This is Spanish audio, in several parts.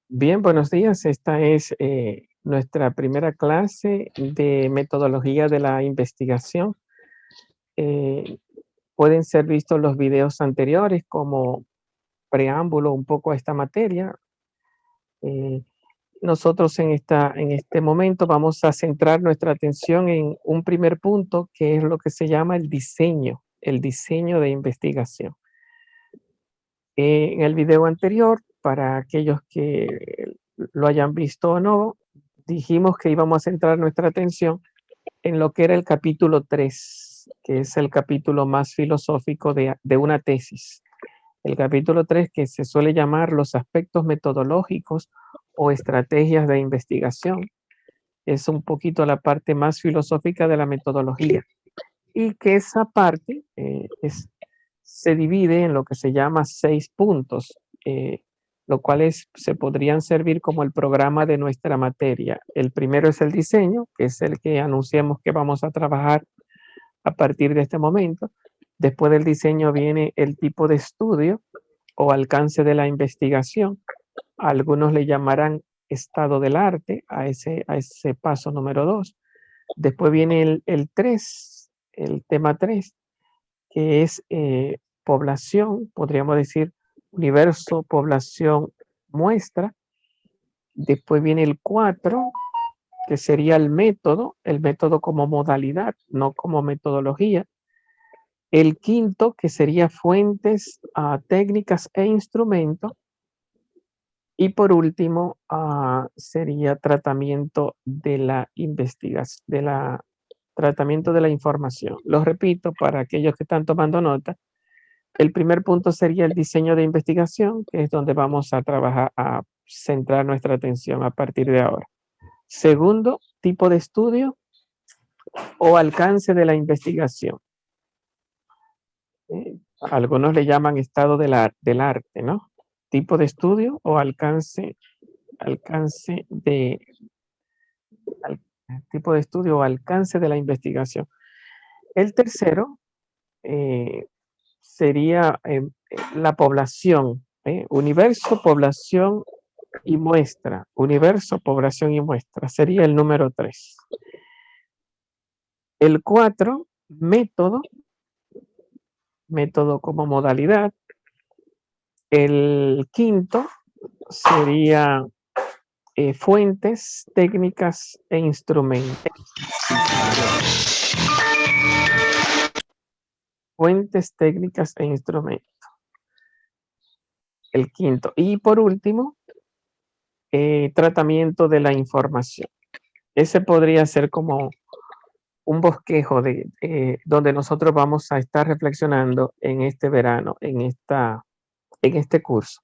Bien, buenos días. Esta es nuestra primera clase de metodología de la investigación. Eh, Pueden ser vistos los videos anteriores como preámbulo un poco a esta materia. Eh, Nosotros en este momento vamos a centrar nuestra atención en un primer punto que es lo que se llama el diseño de investigación. En el video anterior, para aquellos que lo hayan visto o no, dijimos que íbamos a centrar nuestra atención en lo que era el capítulo 3, que es el capítulo más filosófico de una tesis. El capítulo 3 que se suele llamar los aspectos metodológicos o estrategias de investigación. Es un poquito la parte más filosófica de la metodología y que esa parte se divide en lo que se llama 6 puntos, lo cuales se podrían servir como el programa de nuestra materia. El primero es el diseño, que es el que anunciamos que vamos a trabajar a partir de este momento. Después del diseño viene el tipo de estudio o alcance de la investigación. Algunos le llamarán estado del arte a ese paso número 2. Después viene el 3, el tema 3, que es población, podríamos decir universo, población, muestra. Después viene el 4, que sería el método como modalidad, no como metodología. El quinto, que sería fuentes, técnicas e instrumentos. Y por último, sería tratamiento de la investigación, tratamiento de la información. Lo repito para aquellos que están tomando nota. El primer punto sería el diseño de investigación, que es donde vamos a trabajar, a centrar nuestra atención a partir de ahora. Segundo, tipo de estudio o alcance de la investigación. Algunos le llaman estado del arte, ¿no? Tipo de estudio o alcance de, al, tipo de estudio o alcance de la investigación. El tercero sería la población, universo, población y muestra. Universo, población y muestra. Sería el número 3. El 4, método, método como modalidad. El quinto sería fuentes, técnicas e instrumentos. Fuentes, técnicas e instrumentos. El quinto. Y por último, tratamiento de la información. Ese podría ser como un bosquejo de donde nosotros vamos a estar reflexionando en este verano, en este curso.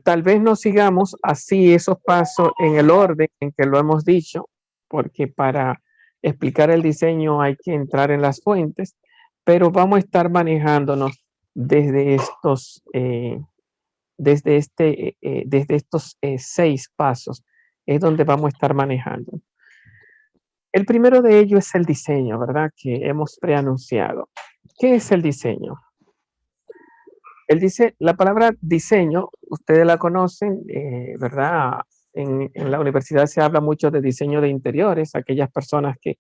Tal vez no sigamos así esos pasos en el orden en que lo hemos dicho, porque para explicar el diseño hay que entrar en las fuentes, pero vamos a estar manejándonos desde desde estos 6 pasos, es donde vamos a estar manejando. El primero de ellos es el diseño, ¿verdad? Que hemos preanunciado. ¿Qué es el diseño? La palabra diseño, ustedes la conocen, ¿verdad? En la universidad se habla mucho de diseño de interiores, aquellas personas que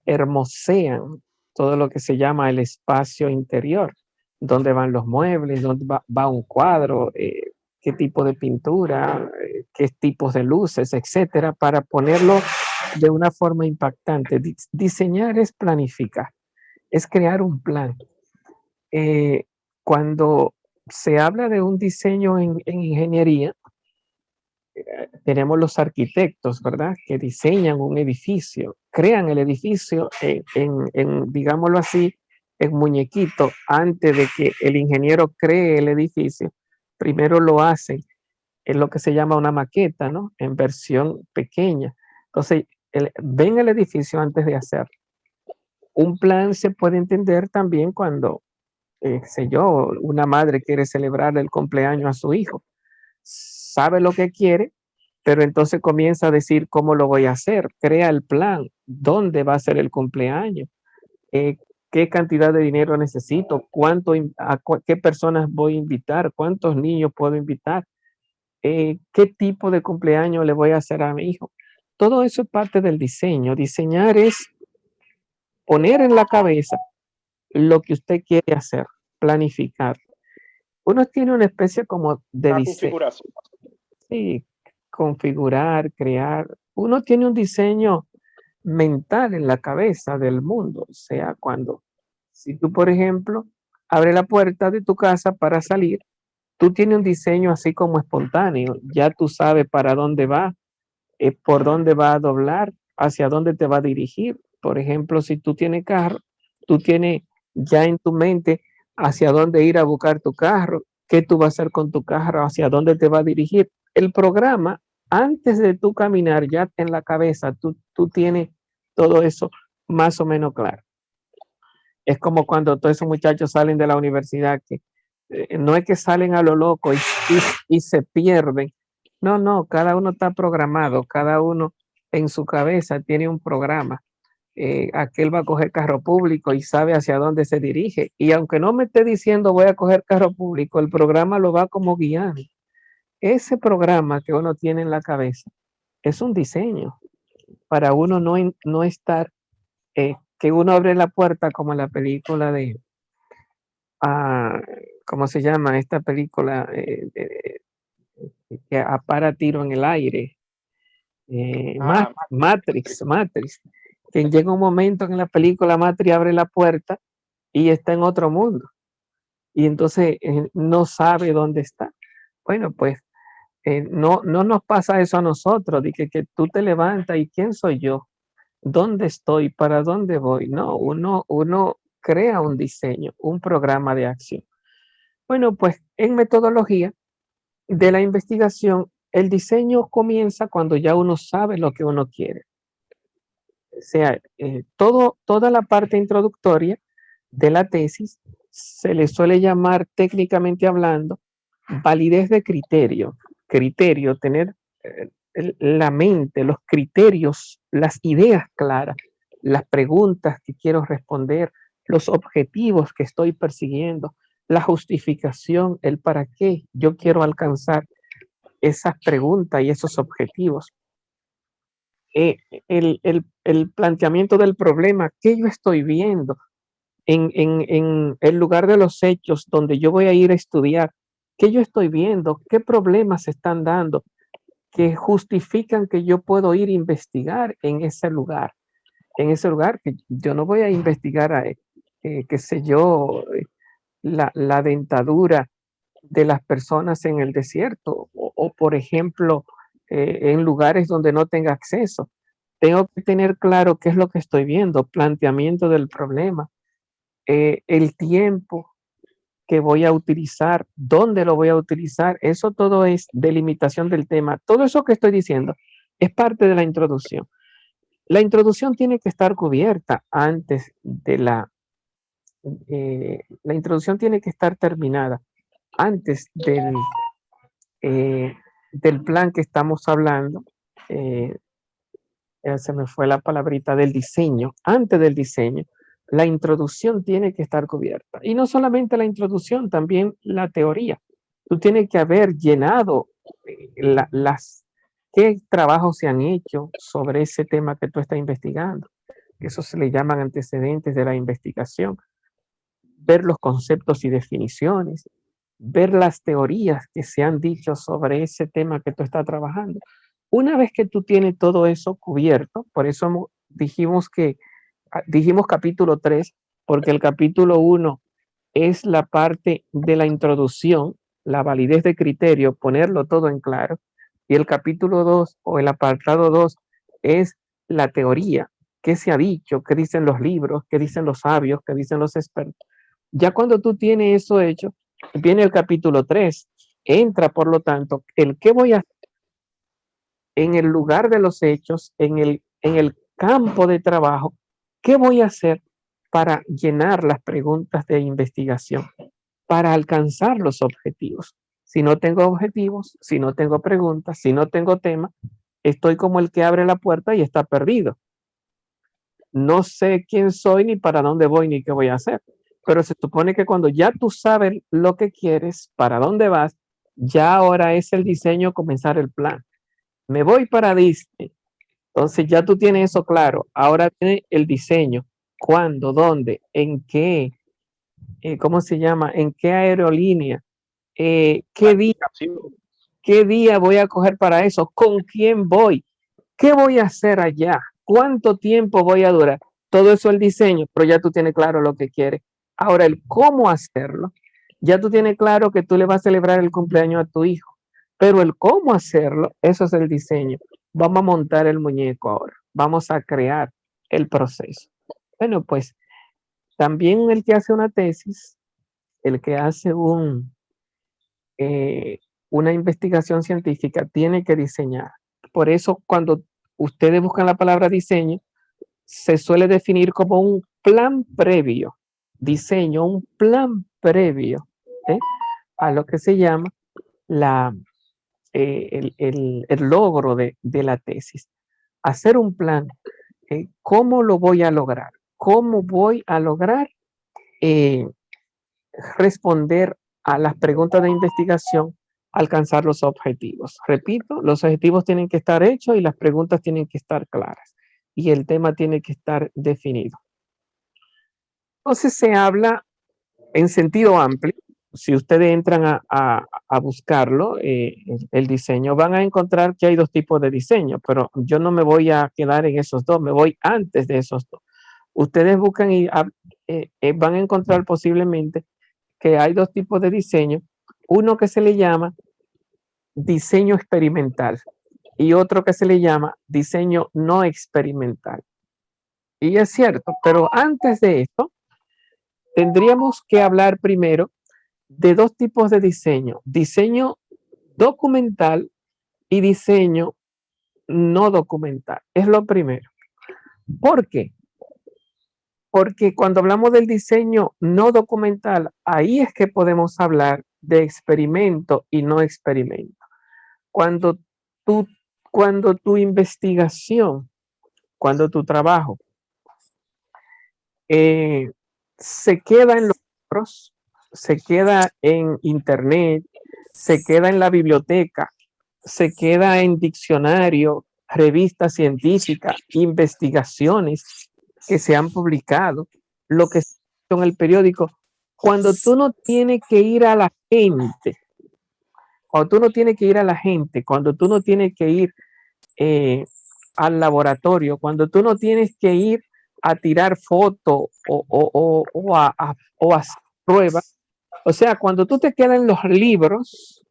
hermosean todo lo que se llama el espacio interior, dónde van los muebles, dónde va un cuadro, qué tipo de pintura, qué tipos de luces, etcétera, para ponerlo de una forma impactante. Diseñar es planificar, es crear un plan. Cuando se habla de un diseño en ingeniería, tenemos los arquitectos, ¿verdad? Que diseñan un edificio, crean el edificio digámoslo así, en muñequito, antes de que el ingeniero cree el edificio, primero lo hacen en lo que se llama una maqueta, ¿no? En versión pequeña. Entonces, ven el edificio antes de hacerlo. Un plan se puede entender también cuando, qué sé yo, una madre quiere celebrar el cumpleaños a su hijo. Sabe lo que quiere, pero entonces comienza a decir cómo lo voy a hacer. Crea el plan, dónde va a ser el cumpleaños, qué cantidad de dinero necesito, qué personas voy a invitar, cuántos niños puedo invitar. qué tipo de cumpleaños le voy a hacer a mi hijo. Todo eso es parte del diseño. Diseñar es poner en la cabeza lo que usted quiere hacer, planificar. Uno tiene una especie como de Una diseño, configuración. sí, configurar, crear. Uno tiene un diseño mental en la cabeza del mundo. O sea, cuando, si tú, por ejemplo, abres la puerta de tu casa para salir, tú tienes un diseño así como espontáneo. Ya tú sabes para dónde va, por dónde va a doblar, hacia dónde te va a dirigir. Por ejemplo, si tú tienes carro, tú tienes ya en tu mente hacia dónde ir a buscar tu carro, qué tú vas a hacer con tu carro, hacia dónde te va a dirigir. El programa, antes de tú caminar, ya en la cabeza, tú tienes todo eso más o menos claro. Es como cuando todos esos muchachos salen de la universidad, que no es que salen a lo loco y se pierden. No, no, cada uno está programado, cada uno en su cabeza tiene un programa. Aquel va a coger carro público y sabe hacia dónde se dirige. Y aunque no me esté diciendo voy a coger carro público, el programa lo va como guiando. Ese programa que uno tiene en la cabeza es un diseño para uno no estar, que uno abre la puerta como en la película de, ah, ¿cómo se llama? Esta película que para tiro en el aire. Ah, Matrix, que llega un momento en la película Matrix abre la puerta y está en otro mundo y entonces no sabe dónde está. Bueno, pues no nos pasa eso a nosotros, de que tú te levantas y ¿quién soy yo? ¿Dónde estoy? ¿Para dónde voy? No, uno crea un diseño, un programa de acción. Bueno, pues en metodología de la investigación, el diseño comienza cuando ya uno sabe lo que uno quiere. O sea, toda la parte introductoria de la tesis se le suele llamar técnicamente hablando validez de criterio. Criterio, tener la mente, los criterios, las ideas claras, las preguntas que quiero responder, los objetivos que estoy persiguiendo, la justificación, el para qué yo quiero alcanzar esas preguntas y esos objetivos. El planteamiento del problema, ¿qué yo estoy viendo en el lugar de los hechos donde yo voy a ir a estudiar? ¿Qué yo estoy viendo? ¿Qué problemas se están dando que justifican que yo puedo ir a investigar en ese lugar? En ese lugar que yo no voy a investigar, qué sé yo, la dentadura de las personas en el desierto o por ejemplo, en lugares donde no tenga acceso. Tengo que tener claro qué es lo que estoy viendo, planteamiento del problema, el tiempo que voy a utilizar, dónde lo voy a utilizar, eso todo es delimitación del tema. Todo eso que estoy diciendo es parte de la introducción. La introducción tiene que estar cubierta antes de la introducción tiene que estar terminada antes del plan que estamos hablando. Eh, se me fue la palabrita del diseño. Antes del diseño, la introducción tiene que estar cubierta. Y no solamente la introducción, también la teoría. Tú tienes que haber llenado qué trabajos se han hecho sobre ese tema que tú estás investigando. Eso se le llaman antecedentes de la investigación. Ver los conceptos y definiciones, ver las teorías que se han dicho sobre ese tema que tú estás trabajando. Una vez que tú tienes todo eso cubierto, por eso dijimos capítulo 3, porque el capítulo 1 es la parte de la introducción, la validez de criterio, ponerlo todo en claro, y el capítulo 2 o el apartado 2 es la teoría, qué se ha dicho, qué dicen los libros, qué dicen los sabios, qué dicen los expertos. Ya cuando tú tienes eso hecho, viene el capítulo 3. Entra, por lo tanto, el qué voy a hacer en el lugar de los hechos, en el campo de trabajo, qué voy a hacer para llenar las preguntas de investigación, para alcanzar los objetivos. Si no tengo objetivos, si no tengo preguntas, si no tengo tema, estoy como el que abre la puerta y está perdido. No sé quién soy, ni para dónde voy, ni qué voy a hacer. Pero se supone que cuando ya tú sabes lo que quieres, para dónde vas, Ya ahora es el diseño, comenzar el plan. Me voy para Disney. Entonces ya tú tienes eso claro. Ahora tiene el diseño. ¿Cuándo? ¿Dónde? ¿En qué? ¿Cómo se llama? ¿En qué aerolínea? ¿Qué día voy a coger para eso? ¿Con quién voy? ¿Qué voy a hacer allá? ¿Cuánto tiempo voy a durar? Todo eso es el diseño, pero ya tú tienes claro lo que quieres. Ahora, el cómo hacerlo, ya tú tienes claro que tú le vas a celebrar el cumpleaños a tu hijo, pero el cómo hacerlo, eso es el diseño. Vamos a montar el muñeco ahora, vamos a crear el proceso. Bueno, pues también el que hace una tesis, el que hace una investigación científica, tiene que diseñar. Por eso, cuando ustedes buscan la palabra diseño, se suele definir como un plan previo, diseño, un plan previo a lo que se llama el logro de la tesis. Hacer un plan, ¿cómo lo voy a lograr? ¿Cómo voy a lograr responder a las preguntas de investigación, alcanzar los objetivos? Repito, los objetivos tienen que estar hechos y las preguntas tienen que estar claras y el tema tiene que estar definido. Entonces se habla en sentido amplio. Si ustedes entran a buscarlo, el diseño, van a encontrar que hay dos tipos de diseño, pero yo no me voy a quedar en esos dos, me voy antes de esos dos. Ustedes buscan y van a encontrar posiblemente que hay dos tipos de diseño, uno que se le llama diseño experimental y otro que se le llama diseño no experimental. Y es cierto, pero antes de esto, tendríamos que hablar primero de dos tipos de diseño documental y diseño no documental. Es lo primero. ¿Por qué? Porque cuando hablamos del diseño no documental, ahí es que podemos hablar de experimento y no experimento. Cuando tú, cuando tu investigación, cuando tu trabajo se queda en los libros, se queda en internet, se queda en la biblioteca, se queda en diccionario, revistas científicas, investigaciones que se han publicado, lo que está en el periódico, cuando tú no tienes que ir a la gente, cuando tú no tienes que ir a la gente, cuando tú no tienes que ir al laboratorio, cuando tú no tienes que ir a tirar fotos o a hacer pruebas. O sea, cuando tú te quedas en los libros,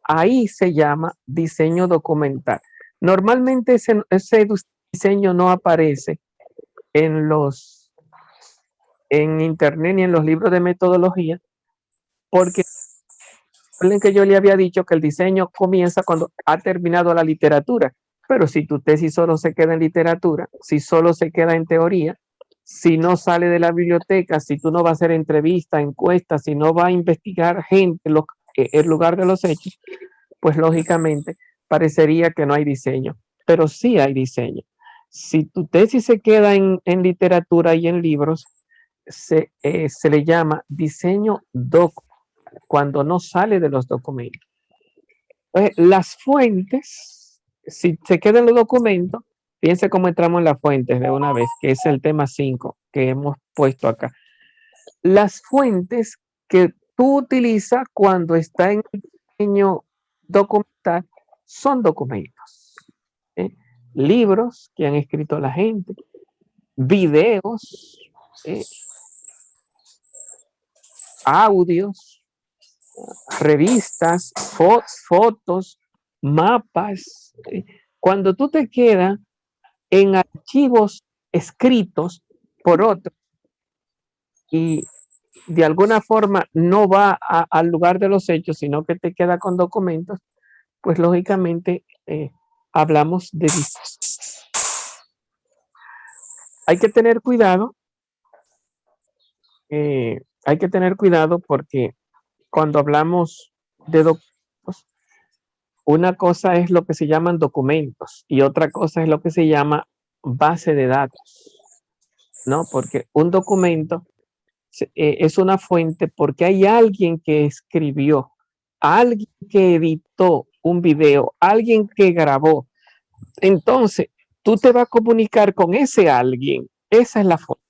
ahí se llama diseño documental. Normalmente ese diseño no aparece en internet ni en los libros de metodología, porque recuerden que yo le había dicho que el diseño comienza cuando ha terminado la literatura. Pero si tu tesis solo se queda en literatura, si solo se queda en teoría, si no sale de la biblioteca, si tú no vas a hacer entrevistas, encuestas, si no vas a investigar gente en lugar de los hechos, pues lógicamente parecería que no hay diseño. Pero sí hay diseño. Si tu tesis se queda en literatura y en libros, se le llama diseño documental cuando no sale de los documentos. Las fuentes, si se quedan los documentos, piense cómo entramos en las fuentes de una vez, que es el tema 5 que hemos puesto acá. Las fuentes que tú utilizas cuando está en el diseño documental son documentos. Libros que han escrito la gente, videos, audios, revistas, fotos, mapas. Cuando tú te quedas en archivos escritos por otros y de alguna forma no va al lugar de los hechos, sino que te queda con documentos, pues lógicamente hablamos de hay que tener cuidado, hay que tener cuidado porque cuando hablamos de documentos, una cosa es lo que se llaman documentos y otra cosa es lo que se llama base de datos, ¿no? Porque un documento es una fuente porque hay alguien que escribió, alguien que editó un video, alguien que grabó. Entonces, tú te vas a comunicar con ese alguien. Esa es la fuente.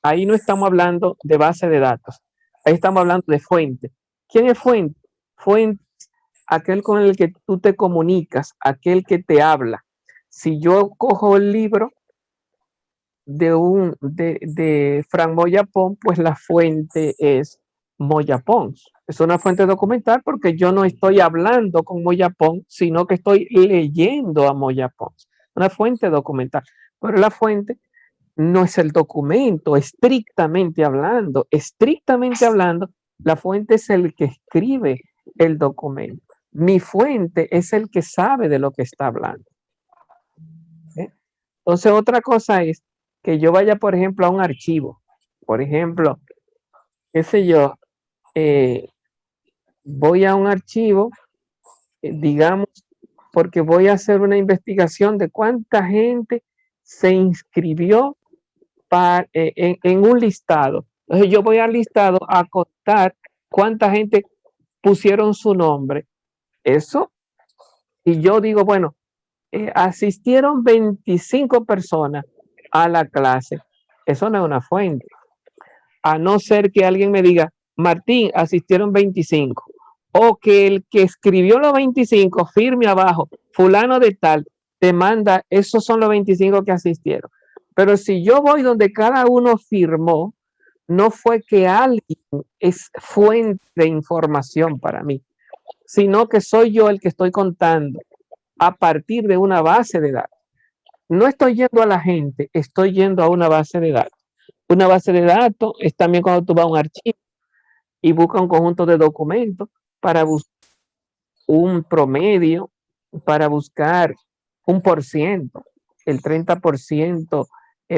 Ahí no estamos hablando de base de datos. Ahí estamos hablando de fuente. ¿Quién es fuente? Fuente, aquel con el que tú te comunicas, aquel que te habla. Si yo cojo el libro de Frank Moya Pons, pues la fuente es Moya Pons. Es una fuente documental porque yo no estoy hablando con Moya Pons, sino que estoy leyendo a Moya Pons. Una fuente documental. Pero la fuente no es el documento, estrictamente hablando. Estrictamente hablando, la fuente es el que escribe el documento. Mi fuente es el que sabe de lo que está hablando. Entonces, otra cosa es que yo vaya, por ejemplo, a un archivo. Por ejemplo, qué sé yo, voy a un archivo, digamos, porque voy a hacer una investigación de cuánta gente se inscribió en un listado. Entonces, yo voy al listado a contar cuánta gente pusieron su nombre. Eso, y yo digo, bueno, asistieron 25 personas a la clase. Eso no es una fuente. A no ser que alguien me diga, Martín, asistieron 25. O que el que escribió los 25 firme abajo, fulano de tal, te manda, esos son los 25 que asistieron. Pero si yo voy donde cada uno firmó, no fue que alguien es fuente de información para mí, sino que soy yo el que estoy contando a partir de una base de datos. No estoy yendo a la gente, estoy yendo a una base de datos. Una base de datos es también cuando tú vas a un archivo y buscas un conjunto de documentos para buscar un promedio, para buscar un por ciento. El 30%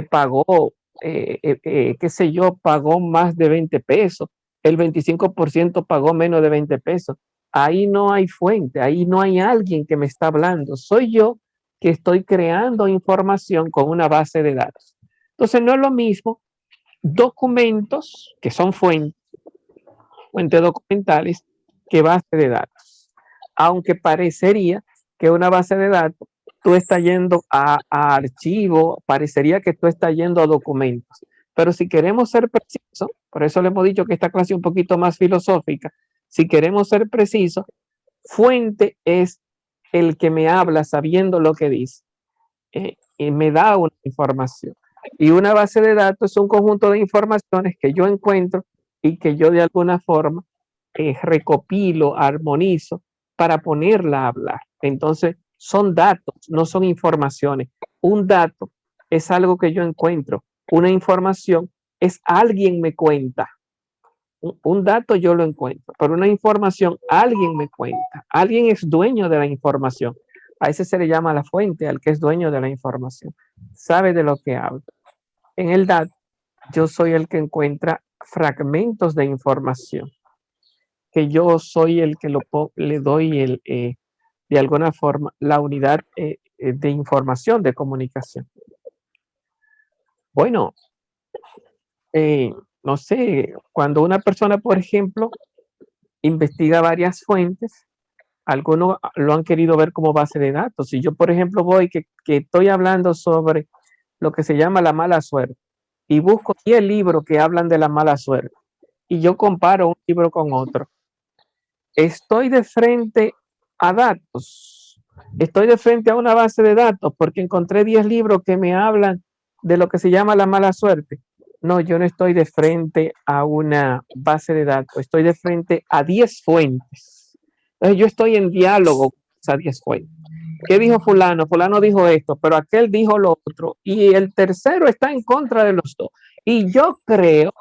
pagó, qué sé yo, pagó más de 20 pesos. El 25% pagó menos de 20 pesos. Ahí no hay fuente, ahí no hay alguien que me está hablando. Soy yo que estoy creando información con una base de datos. Entonces no es lo mismo documentos que son fuentes documentales que base de datos. Aunque parecería que una base de datos, tú estás yendo a archivo, parecería que tú estás yendo a documentos. Pero si queremos ser precisos, por eso le hemos dicho que esta clase es un poquito más filosófica, si queremos ser precisos, fuente es el que me habla sabiendo lo que dice y me da una información. Y una base de datos es un conjunto de informaciones que yo encuentro y que yo de alguna forma recopilo, armonizo para ponerla a hablar. Entonces, son datos, no son informaciones. Un dato es algo que yo encuentro. Una información es alguien me cuenta. Un dato yo lo encuentro, pero una información alguien me cuenta. Alguien es dueño de la información. A ese se le llama la fuente, al que es dueño de la información. Sabe de lo que habla. En el dato, yo soy el que encuentra fragmentos de información, que yo soy el que le doy de alguna forma la unidad de información, de comunicación. Bueno, no sé, cuando una persona, por ejemplo, investiga varias fuentes, algunos lo han querido ver como base de datos. Si yo, por ejemplo, voy que estoy hablando sobre lo que se llama la mala suerte y busco 10 libros que hablan de la mala suerte y yo comparo un libro con otro, estoy de frente a datos, estoy de frente a una base de datos porque encontré 10 libros que me hablan de lo que se llama la mala suerte. No, yo no estoy de frente a una base de datos, estoy de frente a 10 fuentes. Entonces yo estoy en diálogo con esas 10 fuentes. ¿Qué dijo fulano? Fulano dijo esto, pero aquel dijo lo otro. Y el tercero está en contra de los dos. Y yo creo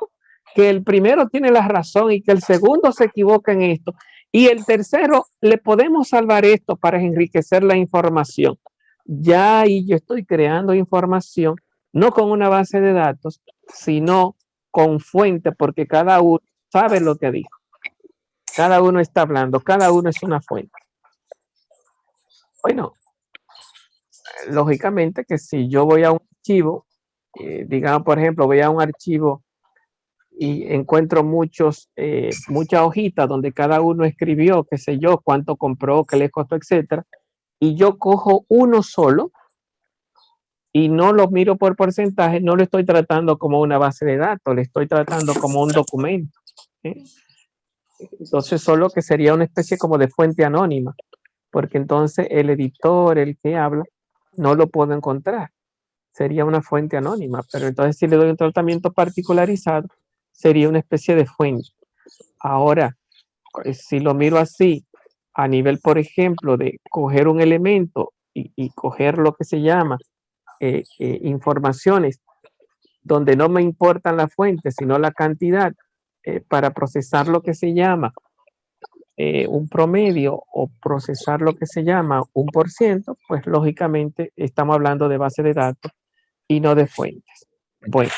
que el primero tiene la razón y que el segundo se equivoca en esto. Y el tercero, le podemos salvar esto para enriquecer la información. Ya ahí yo estoy creando información, no con una base de datos, sino con fuente, porque cada uno sabe lo que dijo. Cada uno está hablando, cada uno es una fuente. Bueno, lógicamente que si yo voy a un archivo, digamos, por ejemplo, voy a un archivo y encuentro muchas hojitas donde cada uno escribió, qué sé yo, cuánto compró, qué le costó, etcétera, y yo cojo uno solo y no lo miro por porcentaje, no lo estoy tratando como una base de datos, le estoy tratando como un documento. Entonces, solo que sería una especie como de fuente anónima, porque entonces el editor, el que habla, no lo puedo encontrar. Sería una fuente anónima, pero entonces si le doy un tratamiento particularizado, sería una especie de fuente. Ahora, si lo miro así, a nivel, por ejemplo, de coger un elemento y coger lo que se llama informaciones donde no me importan las fuentes, sino la cantidad, para procesar lo que se llama un promedio o procesar lo que se llama un por ciento, pues lógicamente estamos hablando de base de datos y no de fuentes. Bueno,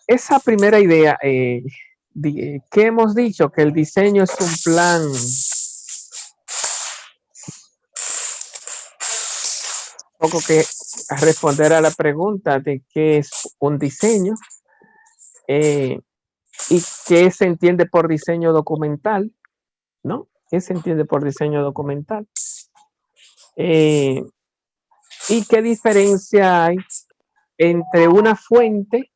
esa primera idea, ¿qué hemos dicho? Que el diseño es un plan. Un poco que responder a la pregunta de qué es un diseño y qué se entiende por diseño documental, ¿no? ¿Qué se entiende por diseño documental? Y qué diferencia hay entre una fuente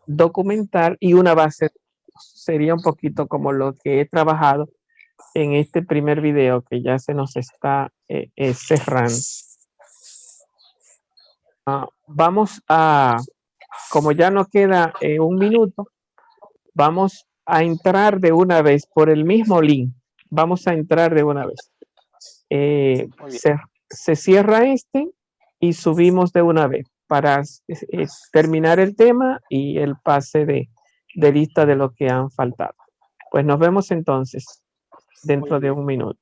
documental y una base. Sería un poquito como lo que he trabajado en este primer video que ya se nos está cerrando. Vamos a, como ya nos queda un minuto, vamos a entrar de una vez por el mismo link. Vamos a entrar de una vez. Se cierra este y subimos de una vez para terminar el tema y el pase de lista de lo que han faltado. Pues nos vemos entonces dentro de un minuto.